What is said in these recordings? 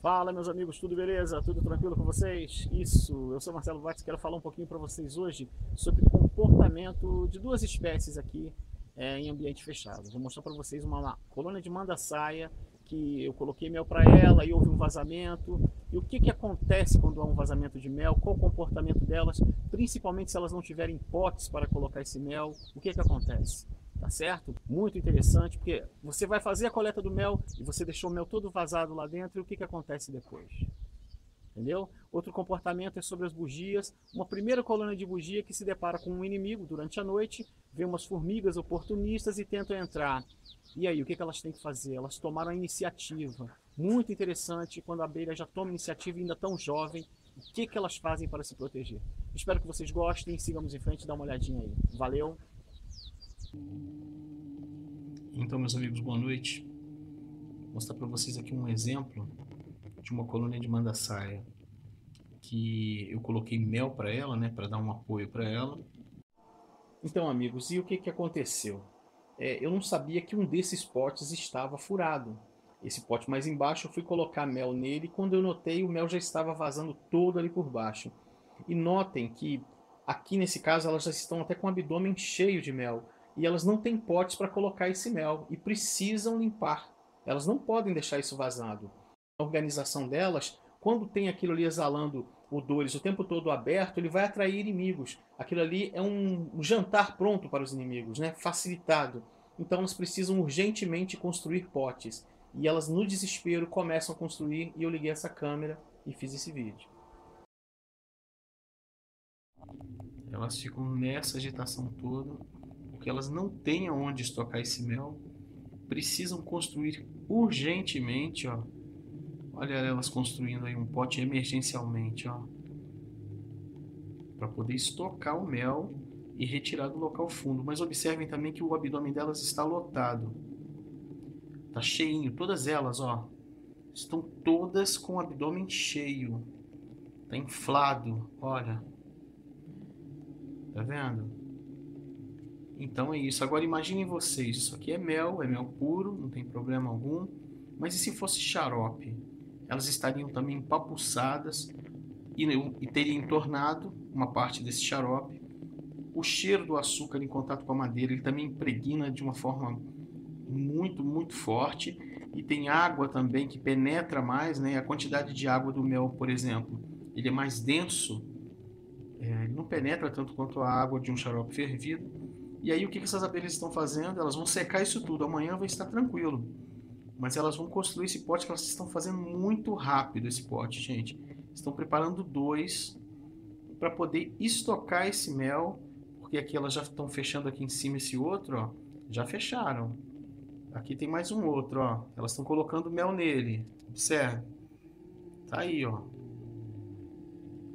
Fala, meus amigos, tudo beleza? Tudo tranquilo com vocês? Isso, eu sou Marcelo Watts, quero falar um pouquinho para vocês hoje sobre o comportamento de duas espécies aqui em ambiente fechado. Vou mostrar para vocês uma colônia de manda-saia que eu coloquei mel para ela e houve um vazamento. E o que acontece quando há um vazamento de mel? Qual o comportamento delas? Principalmente se elas não tiverem potes para colocar esse mel, o que acontece? Tá certo? Muito interessante, porque você vai fazer a coleta do mel e você deixou o mel todo vazado lá dentro, e o que acontece depois? Entendeu? Outro comportamento é sobre as bugias. Uma primeira colônia de bugia que se depara com um inimigo durante a noite, vê umas formigas oportunistas e tentam entrar. E aí, o que elas têm que fazer? Elas tomaram a iniciativa. Muito interessante quando a abelha já toma iniciativa, ainda tão jovem. O que elas fazem para se proteger? Espero que vocês gostem, sigamos em frente e dá uma olhadinha aí. Valeu! Então, meus amigos, boa noite. Vou mostrar para vocês aqui um exemplo de uma colônia de manda-saia que eu coloquei mel para ela, né, para dar um apoio para ela. Então, amigos, e o que aconteceu? Eu não sabia que um desses potes estava furado. Esse pote mais embaixo, eu fui colocar mel nele e quando eu notei, o mel já estava vazando todo ali por baixo. E notem que aqui nesse caso elas já estão até com o abdômen cheio de mel. E elas não têm potes para colocar esse mel e precisam limpar. Elas não podem deixar isso vazado. A organização delas, quando tem aquilo ali exalando odores o tempo todo aberto, ele vai atrair inimigos. Aquilo ali é um jantar pronto para os inimigos, né? Facilitado. Então elas precisam urgentemente construir potes. E elas, no desespero, começam a construir, e eu liguei essa câmera e fiz esse vídeo. Elas ficam nessa agitação toda, porque elas não têm aonde estocar esse mel, precisam construir urgentemente, ó. Olha elas construindo aí um pote emergencialmente, ó, para poder estocar o mel e retirar do local fundo. Mas observem também que o abdômen delas está lotado. Tá cheinho, todas elas, ó, estão todas com o abdômen cheio. Tá inflado, olha. Tá vendo? Então é isso. Agora imaginem vocês, isso aqui é mel puro, não tem problema algum. Mas e se fosse xarope? Elas estariam também empapuçadas e teriam entornado uma parte desse xarope. O cheiro do açúcar em contato com a madeira, ele também impregna de uma forma muito forte. E tem água também que penetra mais, né? A quantidade de água do mel, por exemplo, ele é mais denso, ele não penetra tanto quanto a água de um xarope fervido. E aí o que essas abelhas estão fazendo? Elas vão secar isso tudo, amanhã vai estar tranquilo. Mas elas vão construir esse pote que elas estão fazendo muito rápido, esse pote, gente. Estão preparando dois para poder estocar esse mel, porque aqui elas já estão fechando aqui em cima esse outro, ó. Já fecharam. Aqui tem mais um outro, ó. Elas estão colocando mel nele. Observe. Tá aí, ó.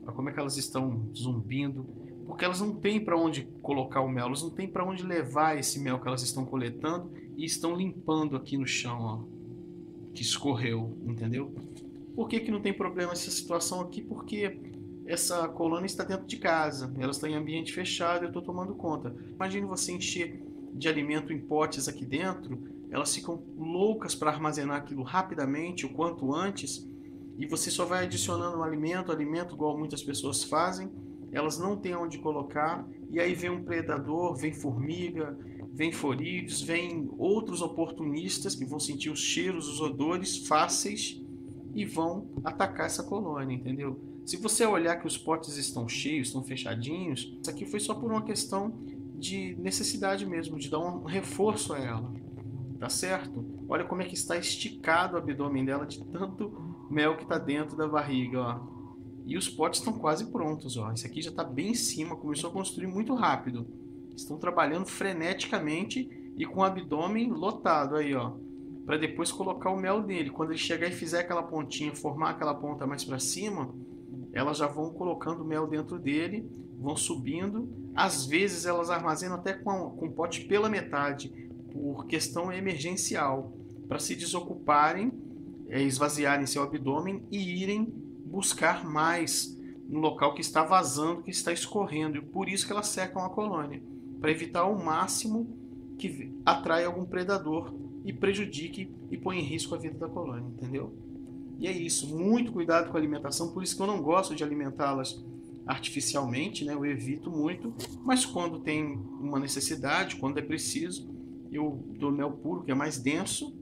Olha como é que elas estão zumbindo. Porque elas não têm para onde colocar o mel, elas não têm para onde levar esse mel que elas estão coletando e estão limpando aqui no chão, ó, que escorreu, entendeu? Por que não tem problema essa situação aqui? Porque essa colônia está dentro de casa, ela está em ambiente fechado, eu estou tomando conta. Imagine você encher de alimento em potes aqui dentro, elas ficam loucas para armazenar aquilo rapidamente, o quanto antes, e você só vai adicionando alimento igual muitas pessoas fazem, elas não têm onde colocar, e aí vem um predador, vem formiga, vem forídeos, vem outros oportunistas que vão sentir os cheiros, os odores fáceis e vão atacar essa colônia, entendeu? Se você olhar que os potes estão cheios, estão fechadinhos, isso aqui foi só por uma questão de necessidade mesmo, de dar um reforço a ela, tá certo? Olha como é que está esticado o abdômen dela de tanto mel que está dentro da barriga, ó. E os potes estão quase prontos, ó. Esse aqui já está bem em cima, começou a construir muito rápido. Estão trabalhando freneticamente e com o abdômen lotado aí, ó, para depois colocar o mel nele. Quando ele chegar e fizer aquela pontinha, formar aquela ponta mais para cima, elas já vão colocando o mel dentro dele, vão subindo. Às vezes elas armazenam até com o pote pela metade, por questão emergencial, para se desocuparem, esvaziarem seu abdômen e irem buscar mais no local que está vazando, que está escorrendo. E por isso que elas secam a colônia, para evitar ao máximo que atraia algum predador e prejudique e põe em risco a vida da colônia, entendeu? E é isso, muito cuidado com a alimentação, por isso que eu não gosto de alimentá-las artificialmente, né? Eu evito muito, mas quando tem uma necessidade, quando é preciso, eu dou mel puro, que é mais denso.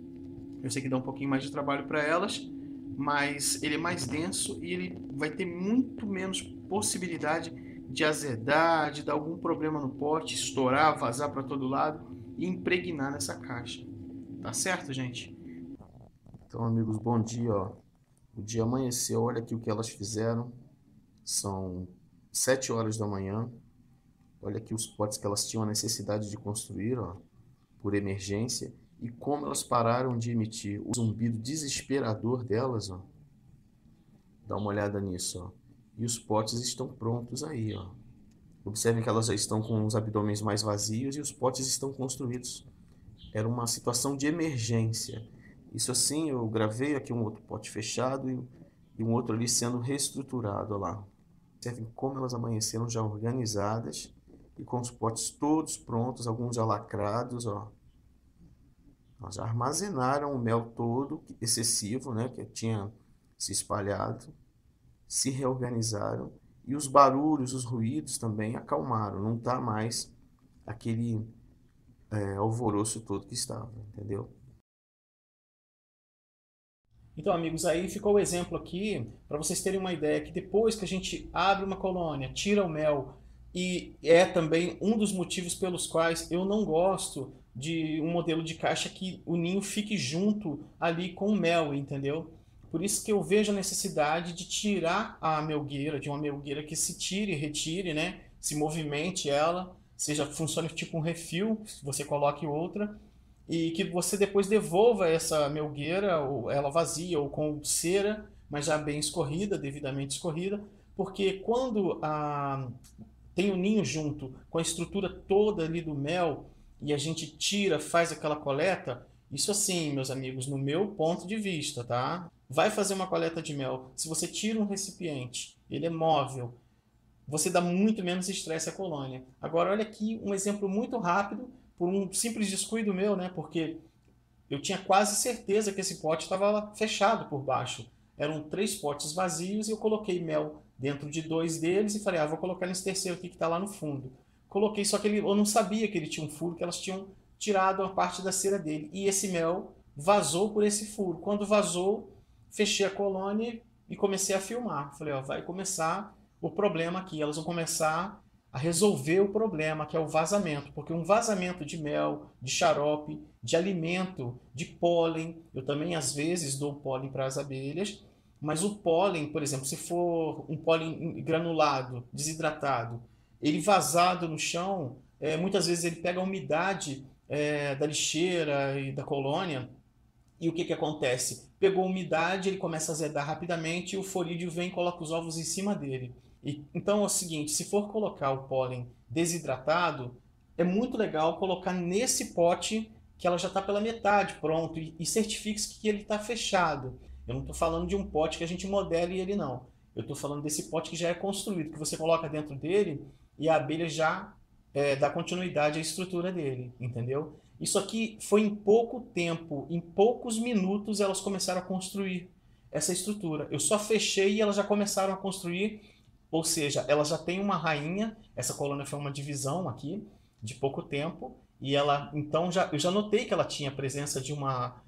Eu sei que dá um pouquinho mais de trabalho para elas, mas ele é mais denso e ele vai ter muito menos possibilidade de azedar, de dar algum problema no pote, estourar, vazar para todo lado e impregnar nessa caixa. Tá certo, gente? Então, amigos, bom dia, ó. O dia amanheceu, olha aqui o que elas fizeram. São 7 horas da manhã. Olha aqui os potes que elas tinham a necessidade de construir, ó, por emergência. E como elas pararam de emitir o zumbido desesperador delas, ó. Dá uma olhada nisso, ó. E os potes estão prontos aí, ó. Observem que elas já estão com os abdômenes mais vazios e os potes estão construídos. Era uma situação de emergência. Isso assim, eu gravei aqui um outro pote fechado e um outro ali sendo reestruturado, ó lá. Observem como elas amanheceram já organizadas e com os potes todos prontos, alguns já lacrados, ó. Elas já armazenaram o mel todo excessivo, né, que tinha se espalhado, se reorganizaram e os barulhos, os ruídos também acalmaram. Não está mais aquele alvoroço todo que estava, entendeu? Então, amigos, aí ficou o exemplo aqui, para vocês terem uma ideia, que depois que a gente abre uma colônia, tira o mel, e é também um dos motivos pelos quais eu não gosto de um modelo de caixa que o ninho fique junto ali com o mel, entendeu? Por isso que eu vejo a necessidade de tirar a melgueira, de uma melgueira que se tire, retire, né? Se movimente ela, seja funcione tipo um refil, você coloque outra, e que você depois devolva essa melgueira, ou ela vazia, ou com cera, mas já bem escorrida, devidamente escorrida, porque quando tem o ninho junto com a estrutura toda ali do mel, e a gente tira, faz aquela coleta, isso assim, meus amigos, no meu ponto de vista, tá? Vai fazer uma coleta de mel, se você tira um recipiente, ele é móvel, você dá muito menos estresse à colônia. Agora, olha aqui um exemplo muito rápido, por um simples descuido meu, né? Porque eu tinha quase certeza que esse pote estava fechado por baixo. Eram 3 potes vazios e eu coloquei mel dentro de 2 deles e falei, vou colocar nesse terceiro aqui que está lá no fundo. Coloquei, só que eu não sabia que ele tinha um furo, que elas tinham tirado uma parte da cera dele. E esse mel vazou por esse furo. Quando vazou, fechei a colônia e comecei a filmar. Falei, vai começar o problema aqui. Elas vão começar a resolver o problema, que é o vazamento. Porque um vazamento de mel, de xarope, de alimento, de pólen, eu também às vezes dou pólen para as abelhas, mas o pólen, por exemplo, se for um pólen granulado, desidratado, ele vazado no chão, muitas vezes ele pega a umidade da lixeira e da colônia, e o que acontece? Pegou umidade, ele começa a azedar rapidamente e o forídeo vem e coloca os ovos em cima dele. Então é o seguinte, se for colocar o pólen desidratado, é muito legal colocar nesse pote que ela já está pela metade pronto e certifique-se que ele está fechado. Eu não estou falando de um pote que a gente modele ele não. Eu estou falando desse pote que já é construído, que você coloca dentro dele e a abelha já dá continuidade à estrutura dele, entendeu? Isso aqui foi em pouco tempo, em poucos minutos elas começaram a construir essa estrutura. Eu só fechei e elas já começaram a construir, ou seja, elas já têm uma rainha, essa colônia foi uma divisão aqui, de pouco tempo, e ela, então, eu já notei que ela tinha a presença de uma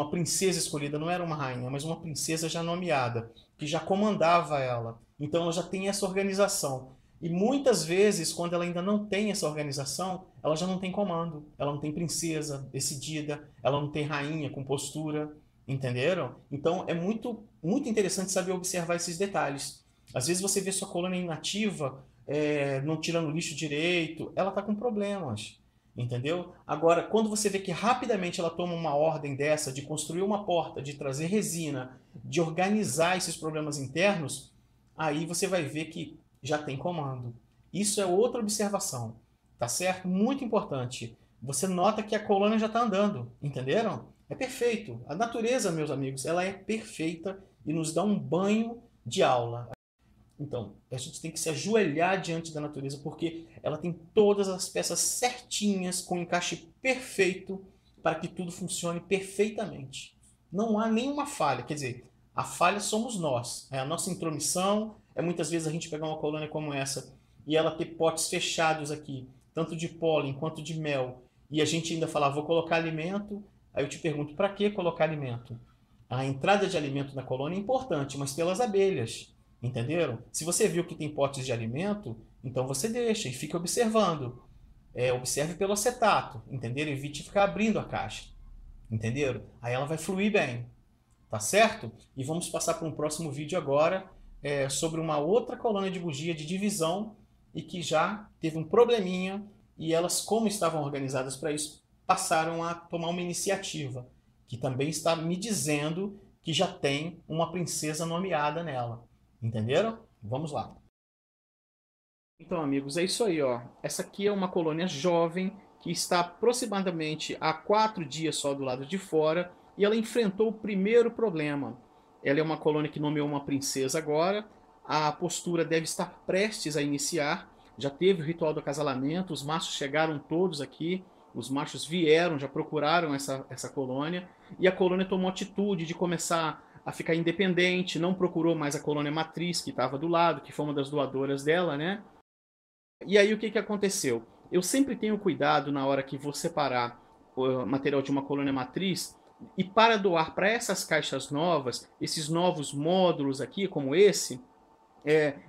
princesa escolhida, não era uma rainha, mas uma princesa já nomeada, que já comandava ela. Então ela já tem essa organização. E muitas vezes, quando ela ainda não tem essa organização, ela já não tem comando, ela não tem princesa decidida, ela não tem rainha com postura, entenderam? Então é muito, muito interessante saber observar esses detalhes. Às vezes você vê sua colônia inativa, não tirando lixo direito, ela está com problemas, entendeu? Agora, quando você vê que rapidamente ela toma uma ordem dessa, de construir uma porta, de trazer resina, de organizar esses problemas internos, aí você vai ver que já tem comando. Isso é outra observação, tá certo? Muito importante. Você nota que a colônia já está andando, entenderam? É perfeito. A natureza, meus amigos, ela é perfeita e nos dá um banho de aula. Então, a gente tem que se ajoelhar diante da natureza porque ela tem todas as peças certinhas, com encaixe perfeito para que tudo funcione perfeitamente. Não há nenhuma falha, quer dizer, A falha somos nós, é a nossa intromissão, é muitas vezes a gente pegar uma colônia como essa e ela ter potes fechados aqui, tanto de pólen quanto de mel, e a gente ainda falar, vou colocar alimento, aí eu te pergunto, para que colocar alimento? A entrada de alimento na colônia é importante, mas pelas abelhas, entenderam? Se você viu que tem potes de alimento, então você deixa e fica observando. Observe pelo acetato, entenderam? Evite ficar abrindo a caixa, entenderam? Aí ela vai fluir bem. Tá certo? E vamos passar para um próximo vídeo agora sobre uma outra colônia de bugia de divisão e que já teve um probleminha e elas, como estavam organizadas para isso, passaram a tomar uma iniciativa, que também está me dizendo que já tem uma princesa nomeada nela. Entenderam? Vamos lá. Então, amigos, é isso aí, ó. Essa aqui é uma colônia jovem que está aproximadamente há 4 dias só do lado de fora. E ela enfrentou o primeiro problema. Ela é uma colônia que nomeou uma princesa agora. A postura deve estar prestes a iniciar. Já teve o ritual do acasalamento. Os machos chegaram todos aqui. Os machos vieram, já procuraram essa colônia. E a colônia tomou atitude de começar a ficar independente. Não procurou mais a colônia matriz que estava do lado, que foi uma das doadoras dela, né? E aí o que aconteceu? Eu sempre tenho cuidado na hora que vou separar o material de uma colônia matriz. E para doar para essas caixas novas, esses novos módulos aqui, como esse,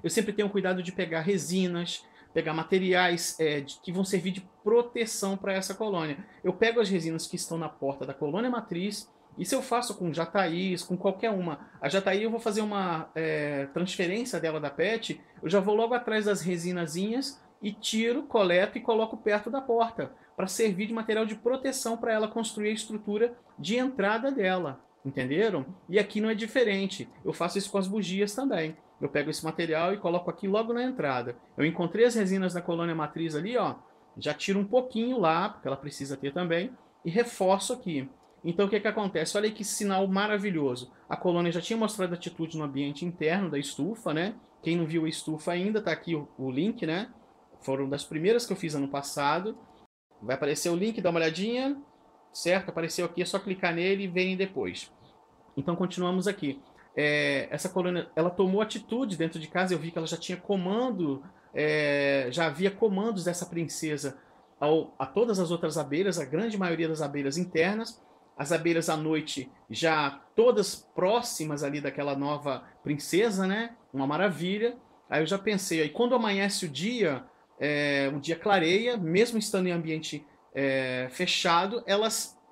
eu sempre tenho cuidado de pegar resinas, pegar materiais que vão servir de proteção para essa colônia. Eu pego as resinas que estão na porta da colônia matriz, e se eu faço com jataís, com qualquer uma, a jataí eu vou fazer uma transferência dela da PET, eu já vou logo atrás das resinazinhas e tiro, coleto e coloco perto da porta, para servir de material de proteção para ela construir a estrutura de entrada dela, entenderam? E aqui não é diferente, eu faço isso com as bugias também. Eu pego esse material e coloco aqui logo na entrada. Eu encontrei as resinas da colônia matriz ali, ó, já tiro um pouquinho lá, porque ela precisa ter também, e reforço aqui. Então o que acontece? Olha aí que sinal maravilhoso. A colônia já tinha mostrado atitude no ambiente interno da estufa, né? Quem não viu a estufa ainda, tá aqui o link, né? Foram das primeiras que eu fiz ano passado. Vai aparecer o link, dá uma olhadinha, certo? Apareceu aqui, é só clicar nele e verem depois. Então continuamos aqui. Essa colônia, ela tomou atitude dentro de casa, eu vi que ela já tinha comando, já havia comandos dessa princesa a todas as outras abelhas, a grande maioria das abelhas internas. As abelhas à noite já todas próximas ali daquela nova princesa, né? Uma maravilha. Aí eu já pensei, aí quando amanhece o dia clareia, mesmo estando em ambiente fechado,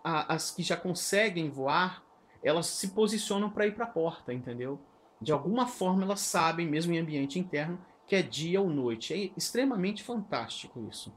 as que já conseguem voar, elas se posicionam para ir para a porta, entendeu? De alguma forma elas sabem, mesmo em ambiente interno, que é dia ou noite. É extremamente fantástico isso.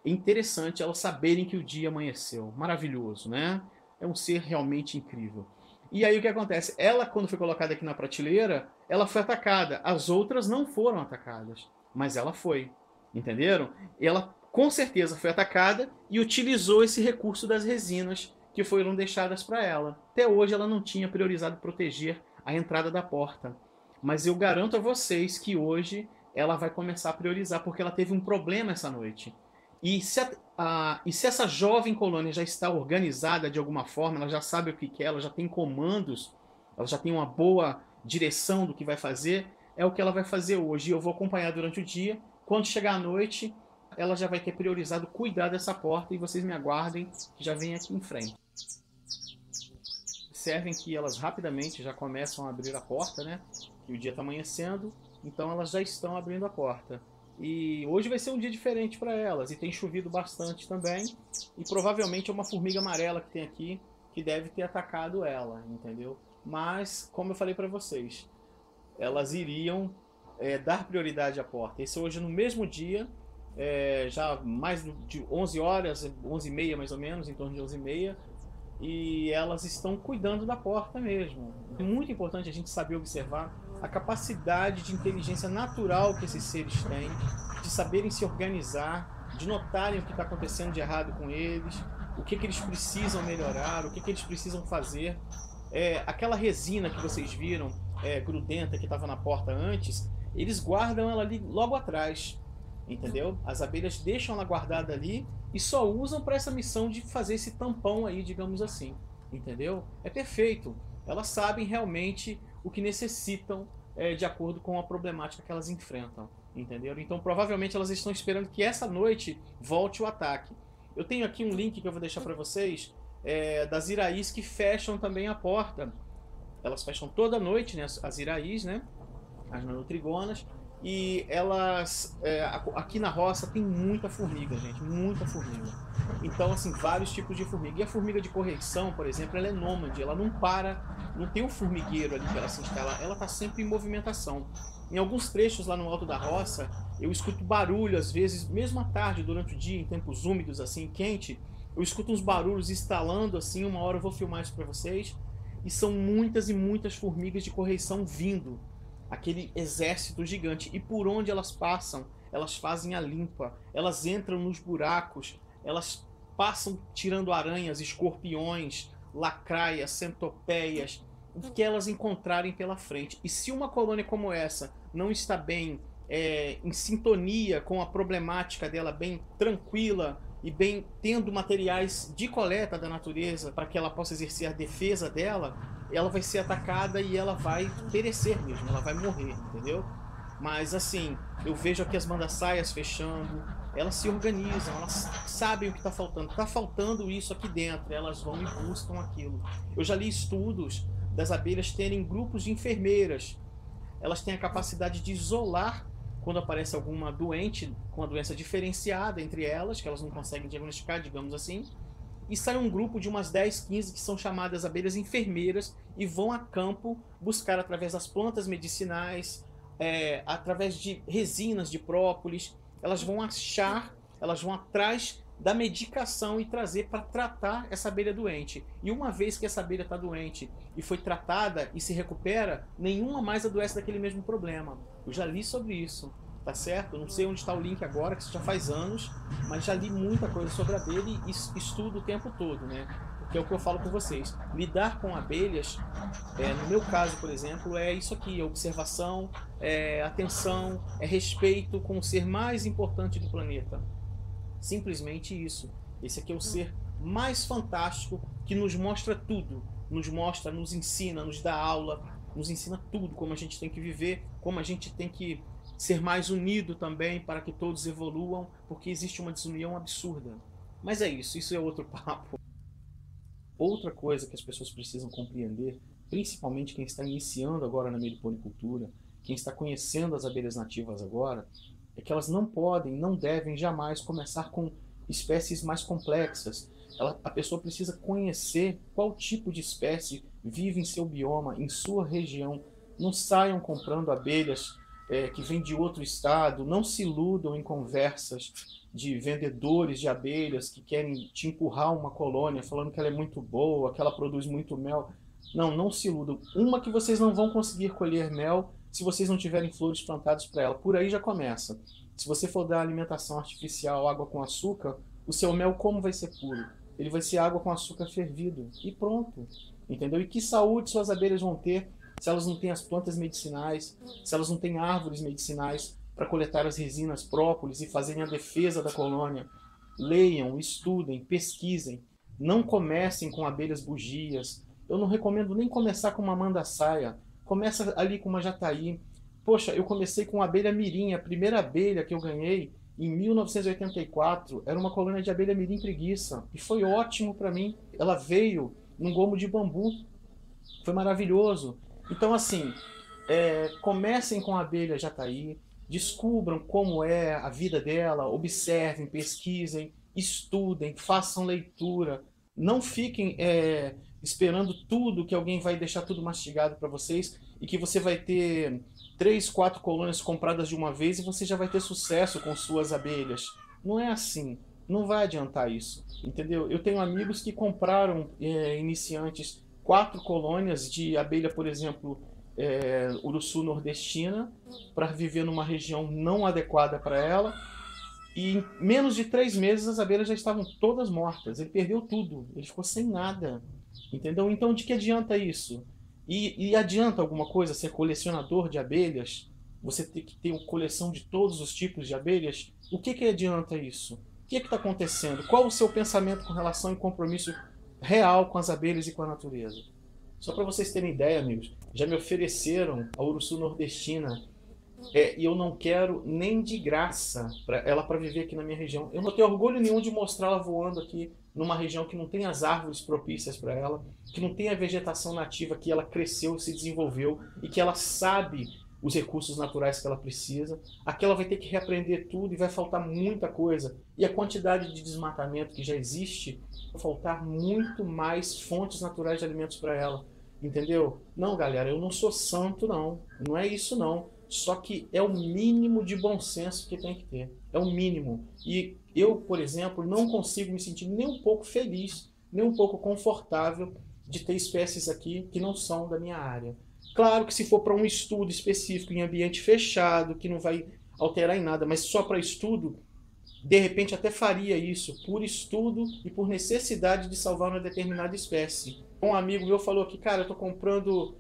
É interessante elas saberem que o dia amanheceu. Maravilhoso, né? É um ser realmente incrível. E aí o que acontece? Ela, quando foi colocada aqui na prateleira, ela foi atacada. As outras não foram atacadas, mas ela foi. Entenderam? Ela com certeza foi atacada e utilizou esse recurso das resinas que foram deixadas para ela. Até hoje ela não tinha priorizado proteger a entrada da porta. Mas eu garanto a vocês que hoje ela vai começar a priorizar, porque ela teve um problema essa noite. E se essa jovem colônia já está organizada de alguma forma, ela já sabe o que quer, ela já tem comandos, ela já tem uma boa direção do que vai fazer, é o que ela vai fazer hoje. E eu vou acompanhar durante o dia. Quando chegar à noite, ela já vai ter priorizado cuidar dessa porta e vocês me aguardem que já vem aqui em frente. Observem que elas rapidamente já começam a abrir a porta, né? Que o dia está amanhecendo, então elas já estão abrindo a porta. E hoje vai ser um dia diferente para elas, e tem chovido bastante também, e provavelmente é uma formiga amarela que tem aqui, que deve ter atacado ela, entendeu? Mas, como eu falei para vocês, elas iriam dar prioridade à porta. Esse hoje no mesmo dia, já mais de 11 horas, 11h30 mais ou menos, em torno de 11h30, e elas estão cuidando da porta mesmo. É muito importante a gente saber observar a capacidade de inteligência natural que esses seres têm, de saberem se organizar, de notarem o que está acontecendo de errado com eles, o que eles precisam melhorar, o que eles precisam fazer. Aquela resina que vocês viram, grudenta, que estava na porta antes, eles guardam ela ali logo atrás, entendeu? As abelhas deixam ela guardada ali e só usam para essa missão de fazer esse tampão aí, digamos assim, entendeu? É perfeito. Elas sabem realmente o que necessitam de acordo com a problemática que elas enfrentam, entenderam? Então provavelmente elas estão esperando que essa noite volte o ataque. Eu tenho aqui um link que eu vou deixar para vocês das Iraís que fecham também a porta. Elas fecham toda noite, né, as Iraís, né, as nanotrigonas, e elas, aqui na roça tem muita formiga, gente, muita formiga. Então, assim, vários tipos de formiga. E a formiga de correição, por exemplo, ela é nômade, ela não para, não tem um formigueiro ali que ela se instala, ela está sempre em movimentação. Em alguns trechos lá no alto da roça, eu escuto barulho, às vezes, mesmo à tarde, durante o dia, em tempos úmidos, assim, quente, eu escuto uns barulhos instalando, assim, uma hora eu vou filmar isso para vocês, e são muitas e muitas formigas de correição vindo, aquele exército gigante. E por onde elas passam, elas fazem a limpa, elas entram nos buracos, elas passam tirando aranhas, escorpiões, lacraias, centopeias, o que elas encontrarem pela frente. E se uma colônia como essa não está bem em sintonia com a problemática dela, bem tranquila e bem tendo materiais de coleta da natureza para que ela possa exercer a defesa dela, ela vai ser atacada e ela vai perecer mesmo, ela vai morrer, entendeu? Mas assim, eu vejo aqui as mandaçaias fechando, elas se organizam, elas sabem o que está faltando. Está faltando isso aqui dentro, elas vão e buscam aquilo. Eu já li estudos das abelhas terem grupos de enfermeiras. Elas têm a capacidade de isolar quando aparece alguma doente, com uma doença diferenciada entre elas, que elas não conseguem diagnosticar, digamos assim, e sai um grupo de umas 10, 15 que são chamadas abelhas enfermeiras e vão a campo buscar através das plantas medicinais, através de resinas de própolis, elas vão achar, elas vão atrás da medicação e trazer para tratar essa abelha doente. E uma vez que essa abelha está doente e foi tratada e se recupera, nenhuma mais adoece daquele mesmo problema. Eu já li sobre isso, tá certo? Eu não sei onde está o link agora, que isso já faz anos, mas já li muita coisa sobre abelha e estudo o tempo todo, né? Que é o que eu falo com vocês. Lidar com abelhas, no meu caso, por exemplo, é isso aqui, é observação, é atenção, é respeito com o ser mais importante do planeta. Simplesmente isso. Esse aqui é o ser mais fantástico que nos mostra tudo. Nos mostra, nos ensina, nos dá aula, nos ensina tudo, como a gente tem que viver, como a gente tem que ser mais unido também para que todos evoluam, porque existe uma desunião absurda. Mas é isso é outro papo. Outra coisa que as pessoas precisam compreender, principalmente quem está iniciando agora na meliponicultura, quem está conhecendo as abelhas nativas agora, é que elas não podem, não devem jamais começar com espécies mais complexas. A pessoa precisa conhecer qual tipo de espécie vive em seu bioma, em sua região. Não saiam comprando abelhas que vêm de outro estado, não se iludam em conversas de vendedores de abelhas que querem te empurrar uma colônia falando que ela é muito boa, que ela produz muito mel. Não, não se iludam. Uma que vocês não vão conseguir colher mel se vocês não tiverem flores plantadas para ela. Por aí já começa. Se você for dar alimentação artificial, água com açúcar, o seu mel como vai ser puro? Ele vai ser água com açúcar fervido. E pronto. Entendeu? E que saúde suas abelhas vão ter se elas não têm as plantas medicinais, se elas não têm árvores medicinais para coletar as resinas própolis e fazerem a defesa da colônia? Leiam, estudem, pesquisem. Não comecem com abelhas bugias. Eu não recomendo nem começar com uma mandaçaia. Começa ali com uma jataí. Poxa, eu comecei com a abelha mirim. A primeira abelha que eu ganhei em 1984 era uma colônia de abelha mirim preguiça. E foi ótimo para mim. Ela veio num gomo de bambu. Foi maravilhoso. Então, assim, comecem com a abelha jataí. Descubram como é a vida dela. Observem, pesquisem, estudem, façam leitura. Não fiquem esperando tudo, que alguém vai deixar tudo mastigado para vocês e que você vai ter 3, 4 colônias compradas de uma vez e você já vai ter sucesso com suas abelhas. Não é assim. Não vai adiantar isso. Entendeu? Eu tenho amigos que compraram, iniciantes, 4 colônias de abelha, por exemplo, uruçu nordestina, para viver numa região não adequada para ela. E em menos de 3 meses as abelhas já estavam todas mortas. Ele perdeu tudo. Ele ficou sem nada. Entendeu? Então de que adianta isso? E adianta alguma coisa ser colecionador de abelhas? Você ter que ter uma coleção de todos os tipos de abelhas? O que adianta isso? O que está acontecendo? Qual o seu pensamento com relação e compromisso real com as abelhas e com a natureza? Só para vocês terem ideia, amigos, já me ofereceram a urussu nordestina e eu não quero nem de graça ela para viver aqui na minha região. Eu não tenho orgulho nenhum de mostrá-la voando aqui numa região que não tem as árvores propícias para ela, que não tem a vegetação nativa que ela cresceu, se desenvolveu e que ela sabe os recursos naturais que ela precisa. Aqui ela vai ter que reaprender tudo e vai faltar muita coisa. E a quantidade de desmatamento que já existe, vai faltar muito mais fontes naturais de alimentos para ela. Entendeu? Não, galera, eu não sou santo, não. Não é isso, não. Só que é o mínimo de bom senso que tem que ter. É o mínimo. E eu, por exemplo, não consigo me sentir nem um pouco feliz, nem um pouco confortável de ter espécies aqui que não são da minha área. Claro que se for para um estudo específico em ambiente fechado, que não vai alterar em nada, mas só para estudo, de repente até faria isso, por estudo e por necessidade de salvar uma determinada espécie. Um amigo meu falou que, cara, eu tô comprando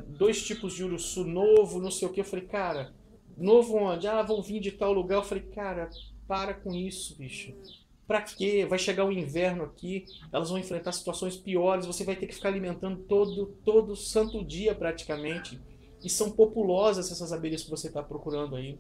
2 tipos de urussu novo, não sei o que. Eu falei, cara, novo onde? Ah, vão vir de tal lugar. Eu falei, cara, para com isso, bicho. Pra quê? Vai chegar o inverno aqui, elas vão enfrentar situações piores, você vai ter que ficar alimentando todo santo dia praticamente. E são populosas essas abelhas que você está procurando aí.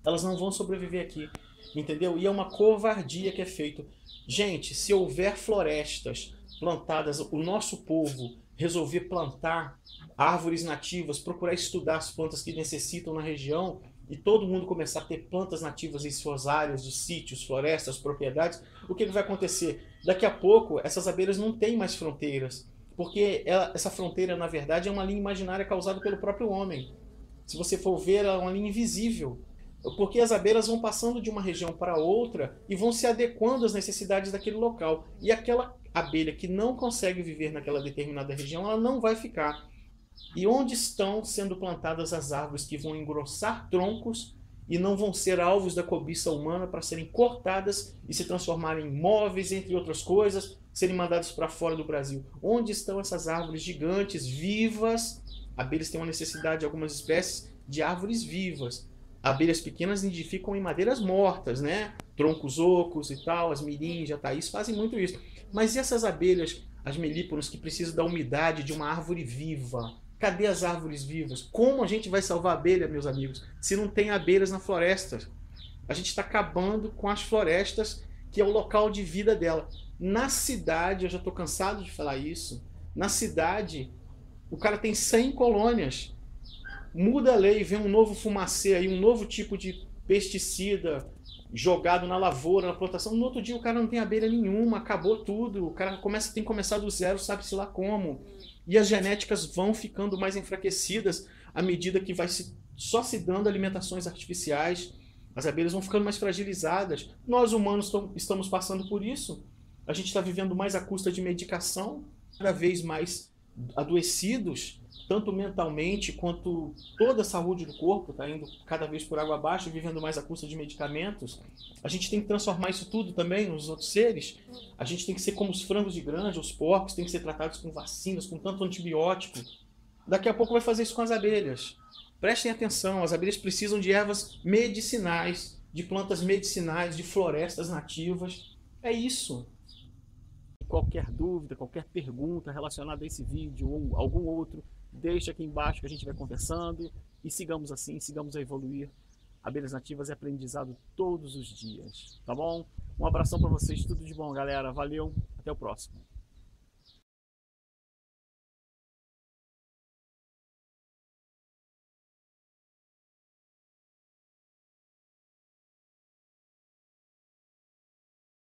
Elas não vão sobreviver aqui, entendeu? E é uma covardia que é feito. Gente, se houver florestas plantadas, o nosso povo resolver plantar árvores nativas, procurar estudar as plantas que necessitam na região, e todo mundo começar a ter plantas nativas em suas áreas de sítios, florestas, propriedades, o que vai acontecer? Daqui a pouco, essas abelhas não têm mais fronteiras, porque essa fronteira, na verdade, é uma linha imaginária causada pelo próprio homem. Se você for ver, ela é uma linha invisível, porque as abelhas vão passando de uma região para outra e vão se adequando às necessidades daquele local. E aquela abelha que não consegue viver naquela determinada região, ela não vai ficar. E onde estão sendo plantadas as árvores que vão engrossar troncos e não vão ser alvos da cobiça humana para serem cortadas e se transformarem em móveis, entre outras coisas, serem mandadas para fora do Brasil? Onde estão essas árvores gigantes, vivas? Abelhas têm uma necessidade, algumas espécies, de árvores vivas. Abelhas pequenas nidificam em madeiras mortas, né? Troncos ocos e tal, as mirim, jataís fazem muito isso. Mas e essas abelhas, as melíponas, que precisam da umidade de uma árvore viva? Cadê as árvores vivas? Como a gente vai salvar a abelha, meus amigos, se não tem abelhas na floresta? A gente está acabando com as florestas, que é o local de vida dela. Na cidade, eu já estou cansado de falar isso, na cidade, o cara tem 100 colônias. Muda a lei, vem um novo fumacê aí, um novo tipo de pesticida jogado na lavoura, na plantação. No outro dia o cara não tem abelha nenhuma, acabou tudo. O cara tem que começar do zero, sabe-se lá como. E as genéticas vão ficando mais enfraquecidas à medida que vai só se dando alimentações artificiais. As abelhas vão ficando mais fragilizadas. Nós humanos estamos passando por isso. A gente está vivendo mais à custa de medicação, cada vez mais adoecidos, tanto mentalmente quanto toda a saúde do corpo está indo cada vez por água abaixo, vivendo mais à custa de medicamentos. A gente tem que transformar isso tudo também nos outros seres. A gente tem que ser como os frangos de granja, os porcos, tem que ser tratados com vacinas, com tanto antibiótico. Daqui a pouco vai fazer isso com as abelhas. Prestem atenção, as abelhas precisam de ervas medicinais, de plantas medicinais, de florestas nativas. É isso. Qualquer dúvida, qualquer pergunta relacionada a esse vídeo ou algum outro, deixa aqui embaixo que a gente vai conversando e sigamos assim, sigamos a evoluir. Abelhas nativas é aprendizado todos os dias, tá bom? Um abração para vocês, tudo de bom, galera. Valeu, até o próximo.